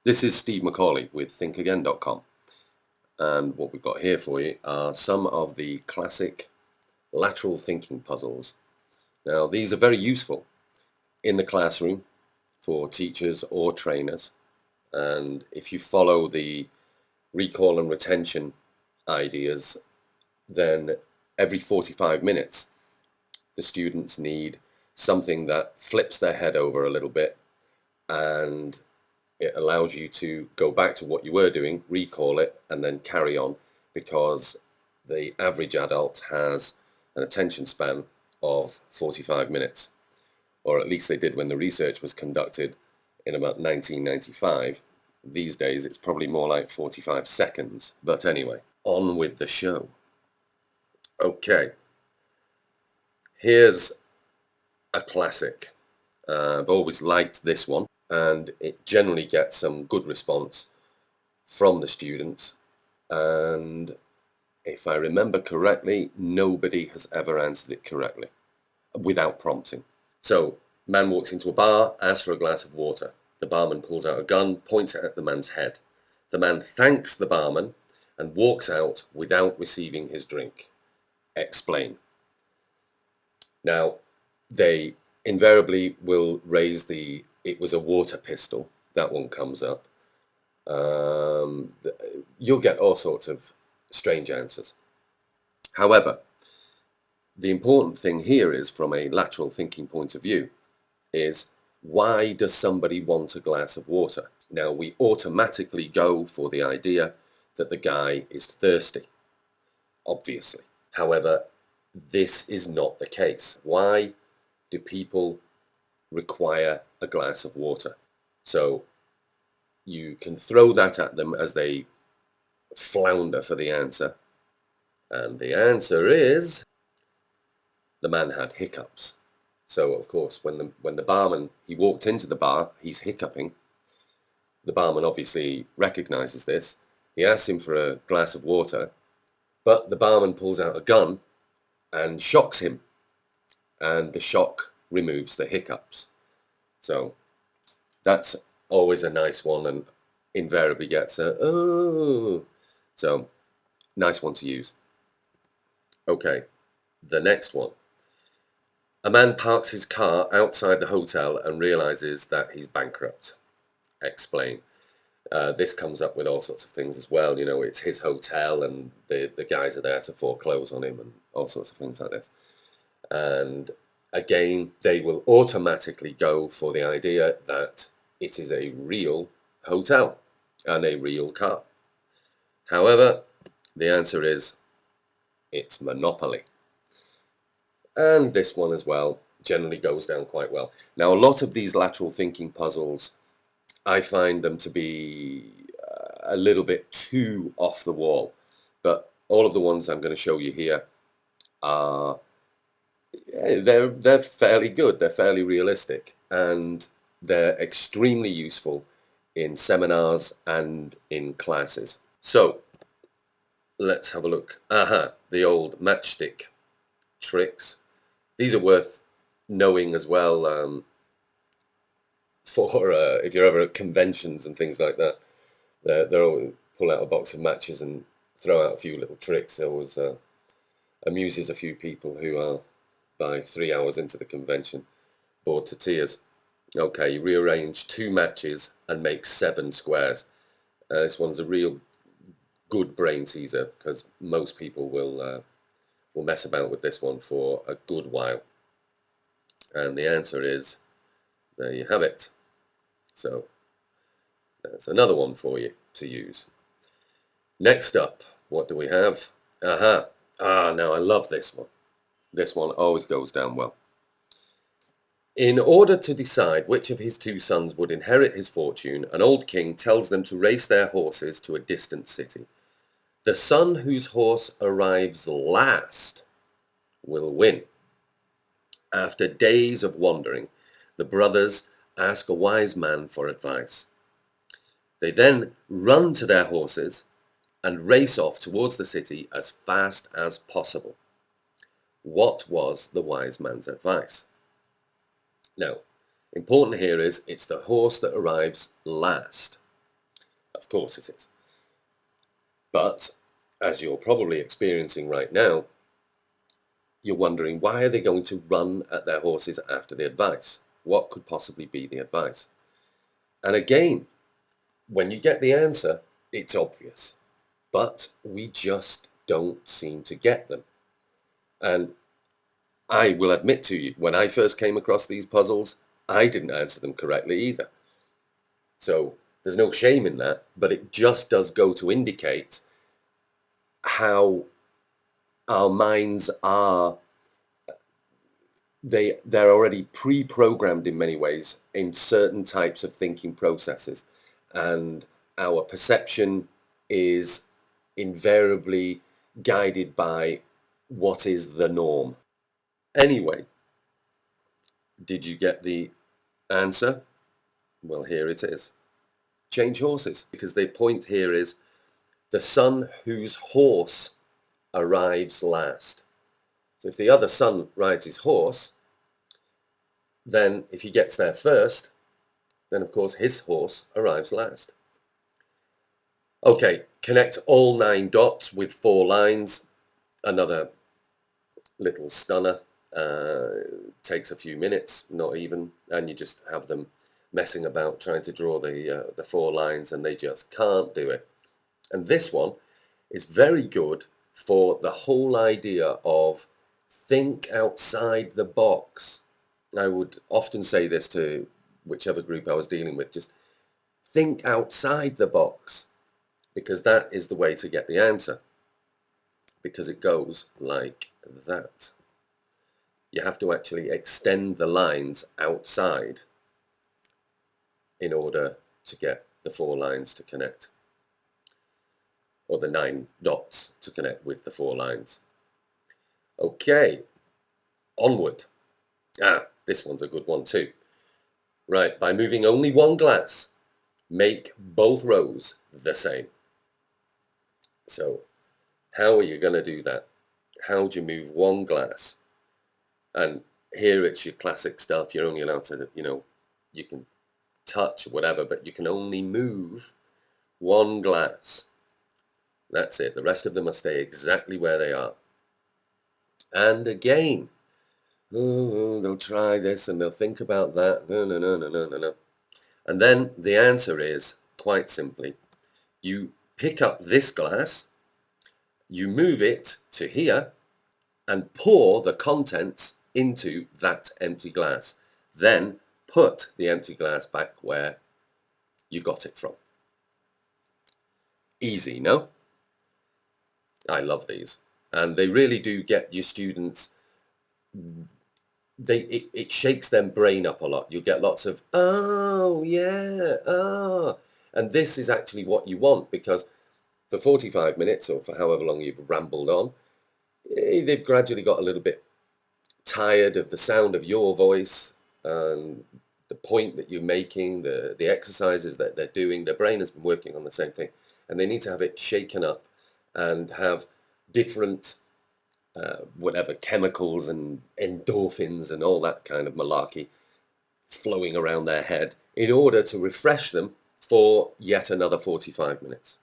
This is Steve McCauley with thinkagain.com, and what we've got here for you are some of the classic lateral thinking puzzles. Now, these are very useful in the classroom for teachers or trainers, and if you follow the recall and retention ideas, then every 45 minutes the students need something that flips their head over a little bit, and it allows you to go back to what you were doing, recall it, and then carry on, because the average adult has an attention span of 45 minutes, or at least they did when the research was conducted in about 1995. These days it's probably more like 45 seconds. But anyway, on with the show. Okay, here's a classic. I've always liked this one, and it generally gets some good response from the students, and if I remember correctly, nobody has ever answered it correctly without prompting. So, man walks into a bar, asks for a glass of water. The barman pulls out a gun, points it at the man's head. The man thanks the barman and walks out without receiving his drink. Explain. Now, they invariably will raise it was a water pistol. That one comes up. You'll get all sorts of strange answers. However, the important thing here is, from a lateral thinking point of view, is why does somebody want a glass of water? Now, we automatically go for the idea that the guy is thirsty, obviously. However, this is not the case. Why do people require a glass of water? So you can throw that at them as they flounder for the answer. And the answer is, the man had hiccups. So of course, when the barman, he walked into the bar, he's hiccuping. The barman obviously recognizes this. He asks him for a glass of water, but the barman pulls out a gun and shocks him, and the shock removes the hiccups. So that's always a nice one, and invariably gets a oh. So nice one to use. Okay, the next one. A man parks his car outside the hotel and realizes that he's bankrupt. Explain. This comes up with all sorts of things as well. You know, it's his hotel and the guys are there to foreclose on him and all sorts of things like this. And again, they will automatically go for the idea that it is a real hotel and a real car. However, the answer is, it's Monopoly. And this one as well generally goes down quite well. Now, a lot of these lateral thinking puzzles, I find them to be a little bit too off the wall, but all of the ones I'm going to show you here are, they're fairly good, they're fairly realistic, and they're extremely useful in seminars and in classes. So let's have a look. The old matchstick tricks. These are worth knowing as well, for if you're ever at conventions and things like that. They're always pull out a box of matches and throw out a few little tricks. It always amuses a few people who are, by 3 hours into the convention, bored to tears. Okay, you rearrange 2 matches and make 7 squares. This one's a real good brain teaser, because most people will mess about with this one for a good while. And the answer is, there you have it. So that's another one for you to use. Next up, what do we have? Now I love this one. This one always goes down well. In order to decide which of his 2 sons would inherit his fortune, an old king tells them to race their horses to a distant city. The son whose horse arrives last will win. After days of wandering, the brothers ask a wise man for advice. They then run to their horses and race off towards the city as fast as possible. What was the wise man's advice? Now, important here is, it's the horse that arrives last. Of course it is. But as you're probably experiencing right now, you're wondering, why are they going to run at their horses after the advice? What could possibly be the advice? And again, when you get the answer, it's obvious, but we just don't seem to get them. And I will admit to you, when I first came across these puzzles, I didn't answer them correctly either. So there's no shame in that, but it just does go to indicate how our minds are, they're already pre-programmed in many ways in certain types of thinking processes, and our perception is invariably guided by what is the norm. Anyway, did you get the answer? Well, here it is. Change horses, because the point here is the son whose horse arrives last. So if the other son rides his horse, then if he gets there first, then of course his horse arrives last. Okay, connect all 9 dots with 4 lines. Another little stunner. Takes a few minutes, not even, and you just have them messing about trying to draw the 4 lines, and they just can't do it. And this one is very good for the whole idea of think outside the box. I would often say this to whichever group I was dealing with, just think outside the box, because that is the way to get the answer, because it goes like that. You have to actually extend the lines outside in order to get the 4 lines to connect, or the 9 dots to connect with the 4 lines. Okay, onward. This one's a good one too. Right, by moving only one glass, make both rows the same. So how are you going to do that? How do you move one glass? And here it's your classic stuff. You're only allowed to, you can touch whatever, but you can only move one glass. That's it. The rest of them must stay exactly where they are. And again, they'll try this and they'll think about that. No. And then the answer is, quite simply, you pick up this glass, you move it to here, and pour the contents into that empty glass. Then put the empty glass back where you got it from. Easy, no? I love these. And they really do get your students, it shakes their brain up a lot. You'll get lots of, oh, yeah, ah. And this is actually what you want, because for 45 minutes or for however long you've rambled on, they've gradually got a little bit tired of the sound of your voice and the point that you're making, the exercises that they're doing. Their brain has been working on the same thing, and they need to have it shaken up and have different whatever chemicals and endorphins and all that kind of malarkey flowing around their head in order to refresh them for yet another 45 minutes.